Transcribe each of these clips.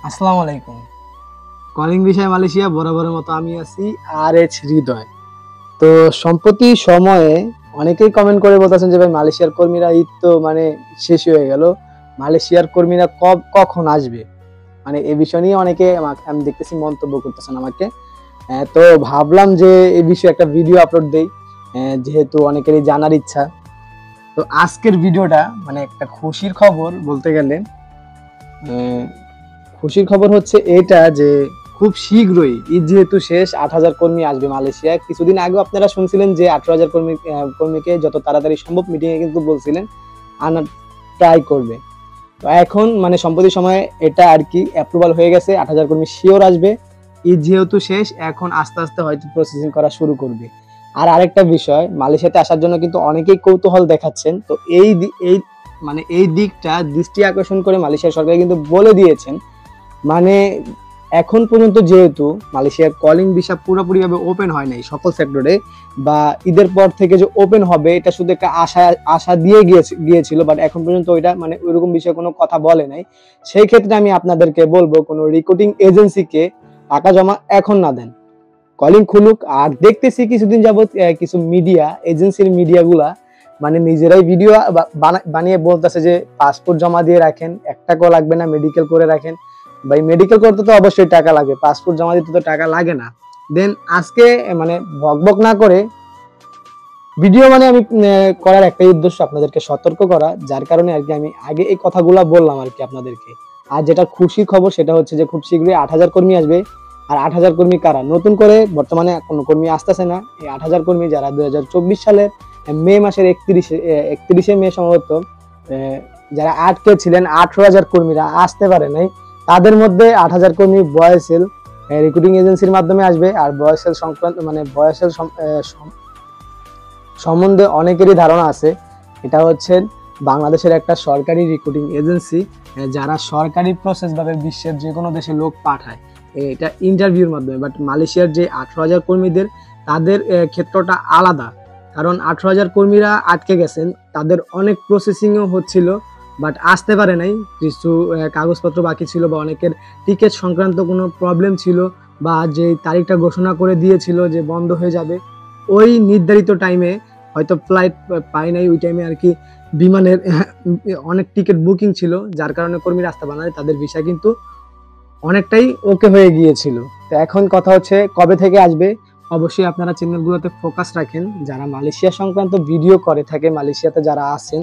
আসসালামু আলাইকুম। কলিং বিষয় মালয়েশিয়া বরাবরের মতো আমি আছি RH হৃদয়। তো সম্প্রতি সময়ে অনেকেই কমেন্ট করে বলতেছেন যে ভাই মালয়েশিয়ার কর্মীরা ঈদ তো শেষ হয়ে গেল, মালয়েশিয়ার কর্মীরা কখন আসবে, এই বিষয় নিয়ে অনেকে আমি দেখতেছি মন্তব্য করতেছেন আমাকে। তো ভাবলাম যে এই বিষয়ে একটা ভিডিও আপলোড দেই, যেহেতু অনেকেরই জানার ইচ্ছা। তো আজকের ভিডিওটা একটা খুশির খবর বলতে গেলে। খুশির খবর হচ্ছে এটা যে খুব শীঘ্রই ঈদ যেহেতু শেষ, 8,000 কর্মী আসবে মালয়েশিয়ায়। কিছুদিন আগে আপনারা শুনছিলেন যে 18,000 কর্মীকে যত তাড়াতাড়ি সম্ভব মিটিং এ কিন্তু বলছিলেন আনার ট্রাই করবে। তো এখন সম্প্রতি সময়ে এটা আর কি অ্যাপ্রুভাল হয়ে গেছে, 8,000 কর্মী শিওর আসবে। ঈদ যেহেতু শেষ, এখন আস্তে আস্তে হয়তো প্রসেসিং করা শুরু করবে। আর আরেকটা বিষয়, মালয়েশিয়াতে আসার জন্য কিন্তু অনেকেই কৌতূহল দেখাচ্ছেন। তো এই দিকটা দৃষ্টি আকর্ষণ করে মালয়েশিয়া সরকার কিন্তু বলে দিয়েছেন, এখন পর্যন্ত যেহেতু মালয়েশিয়ার কলিং ভিসা পুরোপুরিভাবে ওপেন হয় নাই সকল সেক্টরে, বা ঈদের পর থেকে যে ওপেন হবে এটা শুধু একটা আশা দিয়ে গিয়েছিল, বাট এখন পর্যন্ত ওইটা ওইরকম বিষয়ে কোনো কথা বলে নাই। সেই ক্ষেত্রে আমি আপনাদেরকে বলবো, কোনো রিক্রুটিং এজেন্সিকে টাকা জমা এখন না দেন, কলিং খুলুক। আর দেখতেছি কিছুদিন যাবত কিছু মিডিয়া এজেন্সির মিডিয়াগুলা নিজেরাই ভিডিও বানিয়ে বলতেছে যে পাসপোর্ট জমা দিয়ে রাখেন, 1 টাকাও লাগবে না, মেডিকেল করে রাখেন। ভাই মেডিকেল করতে তো অবশ্যই টাকা লাগে, পাসপোর্ট জমা দিতে তো টাকা লাগে না। দেন আজকে বকবক না করে ভিডিও আমি করার একটাই উদ্দেশ্য, আপনাদেরকে সতর্ক করা, যার কারণে আর কি আমি আগে এই কথাগুলা বললাম আর কি আপনাদেরকে। আর যেটা খুশির খবর সেটা হচ্ছে যে খুব শীঘ্রই 8,000 কর্মী আসবে। আর 8,000 কর্মী কারা? নতুন করে বর্তমানে কোনো কর্মী আসতেছে না। এই 8,000 কর্মী যারা 2024 সালের মে মাসের 31শে মে সম্ভবত যারা আটকে ছিলেন, 18,000 কর্মীরা আসতে পারে নাই, তাদের মধ্যে 8,000 কর্মী বয়েসেল রিক্রুটিং এজেন্সির মাধ্যমে আসবে। আর বয়েসেল সংক্রান্ত বয়েসেল সম্বন্ধে অনেকেরই ধারণা আছে, এটা হচ্ছে বাংলাদেশের একটা সরকারি রিক্রুটিং এজেন্সি, যারা সরকারি প্রসেস ভাবে বিশ্বের যে কোনো দেশে লোক পাঠায়, এটা ইন্টারভিউর মাধ্যমে। বাট মালয়েশিয়ার যে 18,000 কর্মীদের, তাদের ক্ষেত্রটা আলাদা, কারণ 18,000 কর্মীরা আটকে গেছেন, তাদের অনেক প্রসেসিংও হচ্ছিল, বাট আসতে পারে নাই। কিছু কাগজপত্র বাকি ছিল, বা অনেকের টিকিট সংক্রান্ত কোনো প্রবলেম ছিল, বা যে তারিখটা ঘোষণা করে দিয়েছিল যে বন্ধ হয়ে যাবে, ওই নির্ধারিত টাইমে হয়তো ফ্লাইট পায় নাই, ওই টাইমে আর কি বিমানের অনেক টিকিট বুকিং ছিল, যার কারণে কর্মীরা আসতে পারে নাই, তাদের ভিসা কিন্তু অনেকটাই ওকে হয়ে গিয়েছিল। তো এখন কথা হচ্ছে কবে থেকে আসবে। অবশ্যই আপনারা চ্যানেলগুলোতে ফোকাস রাখেন, যারা মালয়েশিয়া সংক্রান্ত ভিডিও করে থাকে, মালয়েশিয়াতে যারা আছেন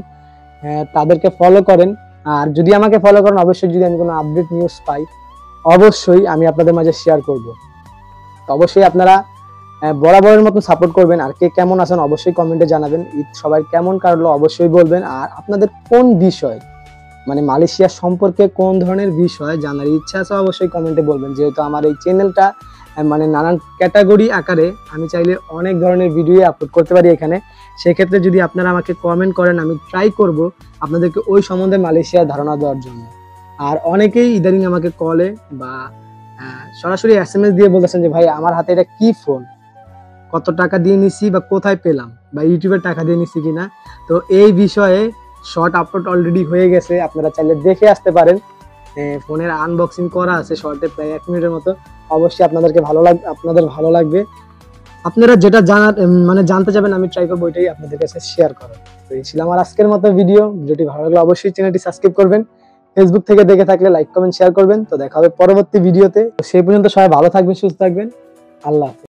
তাদেরকে ফলো করেন। আর যদি আমাকে ফলো করেন, অবশ্যই যদি আমি কোনো আপডেট নিউজ পাই অবশ্যই আমি আপনাদের মাঝে শেয়ার করব। তো অবশ্যই আপনারা বরাবরের মতো সাপোর্ট করবেন। আর কে কেমন আছেন অবশ্যই কমেন্টে জানাবেন। ঈদ সবাই কেমন কাটলো অবশ্যই বলবেন। আর আপনাদের কোন বিষয় মালয়েশিয়া সম্পর্কে কোন ধরনের বিষয় জানার ইচ্ছা আছে অবশ্যই কমেন্টে বলবেন। যেহেতু আমার এই চ্যানেলটা নানান ক্যাটাগরি আকারে, আমি চাইলে অনেক ধরনের ভিডিও আপলোড করতে পারি এখানে। সেক্ষেত্রে যদি আপনারা আমাকে কমেন্ট করেন, আমি ট্রাই করব আপনাদেরকে ওই সম্বন্ধে মালয়েশিয়ার ধারণা দেওয়ার জন্য। আর অনেকেই ইদানিং আমাকে কলে বা সরাসরি SMS দিয়ে বলতেছেন যে ভাই আমার হাতে এটা কি ফোন, কত টাকা দিয়ে নিছি বা কোথায় পেলাম, বা ইউটিউবের টাকা দিয়ে নিছি কিনা। তো এই বিষয়ে শর্ট আপলোড অলরেডি হয়ে গেছে, আপনারা চাইলে দেখে আসতে পারেন। ফোনের আনবক্সিং করা আছে শর্টে, প্রায় 1 মিনিটের মতো। অবশ্যই আপনাদের ভালো লাগবে। আপনারা যেটা জানতে চাবেন, আমি ট্রাই করবো ওইটাই আপনাদের কাছে শেয়ার করার। তো এই ছিল আমার আজকের মতো ভিডিওটি ভালো লাগলে অবশ্যই চ্যানেলটি সাবস্ক্রাইব করবেন। ফেসবুক থেকে দেখে থাকলে লাইক কমেন্ট শেয়ার করবেন। তো দেখা হবে পরবর্তী ভিডিওতে। সেই পর্যন্ত সবাই ভালো থাকবেন, সুস্থ থাকবেন। আল্লাহ হাফেজ।